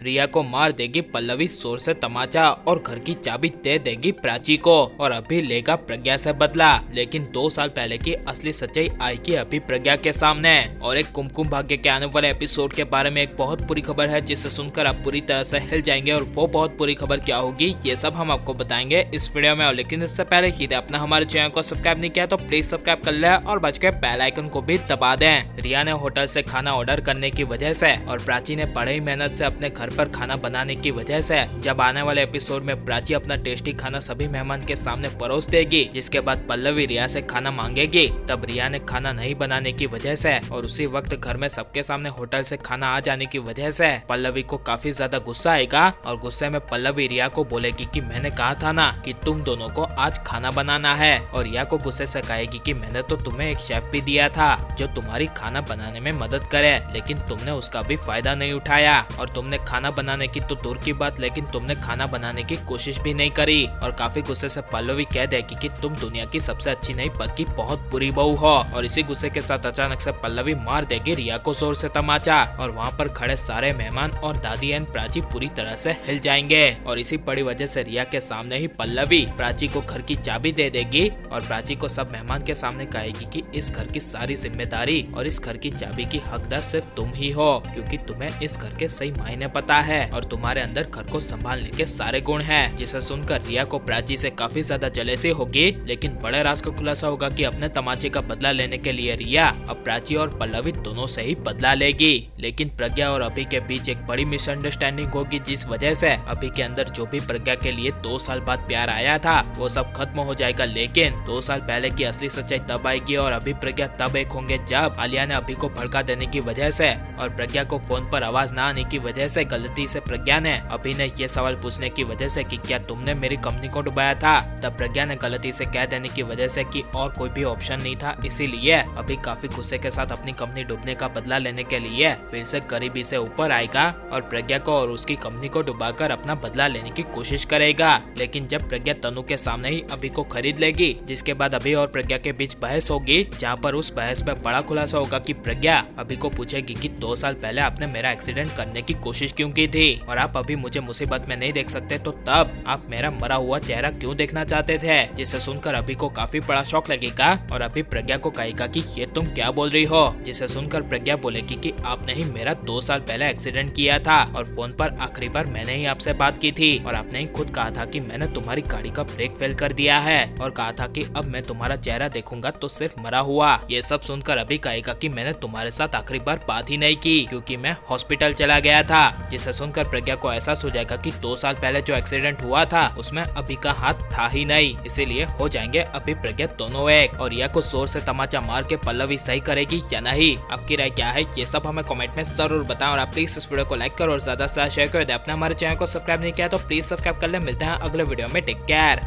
रिया को मार देगी पल्लवी जोर से तमाचा और घर की चाबी दे देगी प्राची को और अभी लेगा प्रज्ञा से बदला। लेकिन 2 साल पहले की असली सच्चाई आएगी अभी प्रज्ञा के सामने। और एक कुमकुम भाग्य के आने वाले एपिसोड के बारे में एक बहुत बुरी खबर है जिसे सुनकर आप पूरी तरह से हिल जाएंगे। और वो बहुत बुरी खबर क्या होगी ये सब हम आपको बताएंगे इस वीडियो में। और लेकिन इससे पहले यदि आपने हमारे चैनल को सब्सक्राइब नहीं किया तो प्लीज सब्सक्राइब कर ले और बच के बेल आइकन को भी दबा दें। रिया ने होटल से खाना ऑर्डर करने की वजह से और प्राची ने बड़ी मेहनत से अपने घर पर खाना बनाने की वजह से जब आने वाले एपिसोड में प्राची अपना टेस्टी खाना सभी मेहमान के सामने परोस देगी, जिसके बाद पल्लवी रिया से खाना मांगेगी, तब रिया ने खाना नहीं बनाने की वजह से और उसी वक्त घर में सबके सामने होटल से खाना आ जाने की वजह से पल्लवी को काफी ज्यादा गुस्सा आएगा। और गुस्से में पल्लवी रिया को बोलेगी कि मैंने कहा था ना कि तुम दोनों को आज खाना बनाना है। और रिया को गुस्से से कहेगी कि मैंने तो तुम्हें एक शेफ भी दिया था जो तुम्हारी खाना बनाने में मदद करे, लेकिन तुमने उसका भी फायदा नहीं उठाया। और तुमने खाना बनाने की तो दूर की बात, लेकिन तुमने खाना बनाने की कोशिश भी नहीं करी। और काफी गुस्से से पल्लवी कह देगी कि तुम दुनिया की सबसे अच्छी नहीं बल्कि बहुत बुरी बहू हो। और इसी गुस्से के साथ अचानक से पल्लवी मार देगी रिया को जोर से तमाचा और वहाँ पर खड़े सारे मेहमान और दादी एंड प्राची पूरी तरह से हिल जाएंगे। और इसी बड़ी वजह से रिया के सामने ही पल्लवी प्राची को घर की चाबी दे देगी और प्राची को सब मेहमान के सामने कहेगी कि इस घर की सारी जिम्मेदारी और इस घर की चाबी की हकदार सिर्फ तुम ही हो, क्योंकि तुम्हें इस घर के सही मायने पता है और तुम्हारे अंदर घर को संभालने के सारे गुण हैं। जिसे सुनकर रिया को प्राची से काफी ज्यादा जलेसी होगी, लेकिन बड़े राज का खुलासा होगा कि अपने तमाचे का बदला लेने के लिए रिया अब प्राची और पल्लवी दोनों से ही बदला लेगी। लेकिन प्रज्ञा और अभी के बीच एक बड़ी मिसअंडरस्टैंडिंग होगी, जिस वजह से अभी के अंदर जो भी प्रज्ञा के लिए 2 साल बाद प्यार आया था वो सब खत्म हो जाएगा। लेकिन 2 साल पहले की असली सच्चाई तब आएगी और अभी प्रज्ञा तब एक होंगे जब आलिया ने अभी को भड़का देने की वजह से और प्रज्ञा को फोन पर आवाज न आने की वजह से गलती से प्रज्ञा ने अभी ने ये सवाल पूछने की वजह से कि क्या तुमने मेरी कंपनी को डुबाया था, तब प्रज्ञा ने गलती से कह देने की वजह से कि और कोई भी ऑप्शन नहीं था। इसीलिए अभी काफी गुस्से के साथ अपनी कंपनी डूबने का बदला लेने के लिए फिर से गरीबी से ऊपर आएगा और प्रज्ञा को और उसकी कंपनी को डुबाकर अपना बदला लेने की कोशिश करेगा। लेकिन जब प्रज्ञा तनु के सामने ही अभी को खरीद लेगी, जिसके बाद अभी और प्रज्ञा के बीच बहस होगी, जहाँ पर उस बहस में बड़ा खुलासा होगा कि प्रज्ञा अभी को पूछेगी कि 2 साल पहले आपने मेरा एक्सीडेंट करने की कोशिश क्यों की थी और आप अभी मुझे मुसीबत में नहीं देख सकते, तो तब आप मेरा मरा हुआ चेहरा क्यों देखना चाहते थे। जिसे सुनकर अभी को काफी बड़ा शौक लगेगा और अभी प्रज्ञा को कहेगा कि ये तुम क्या बोल रही हो। जिसे सुनकर प्रज्ञा बोलेगी कि आपने ही मेरा 2 साल पहले एक्सीडेंट किया था और फोन पर आखिरी बार मैंने ही आपसे बात की थी और आपने ही खुद कहा था कि मैंने तुम्हारी गाड़ी का ब्रेक फेल कर दिया है और कहा था कि अब मैं तुम्हारा चेहरा देखूंगा तो सिर्फ मरा हुआ। ये सब सुनकर अभी कहेगा कि मैंने तुम्हारे साथ आखिरी बार बात ही नहीं की क्योंकि मैं हॉस्पिटल चला गया था। जिसे सुनकर प्रज्ञा को एहसास हो जाएगा कि 2 साल पहले जो एक्सीडेंट हुआ था उसमें अभी का हाथ था ही नहीं, इसीलिए हो जाएंगे अभी प्रज्ञा दोनों एक। और रिया को जोर से तमाचा मार के पल्लवी सही करेगी या नहीं, आपकी राय क्या है ये सब हमें कमेंट में जरूर बताएं। और आप प्लीज इस वीडियो को लाइक करो और ज्यादा से शेयर कर दे। अपने हमारे चैनल को सब्सक्राइब नहीं किया तो प्लीज सब्सक्राइब कर ले। मिलते हैं अगले वीडियो में, टेक केयर।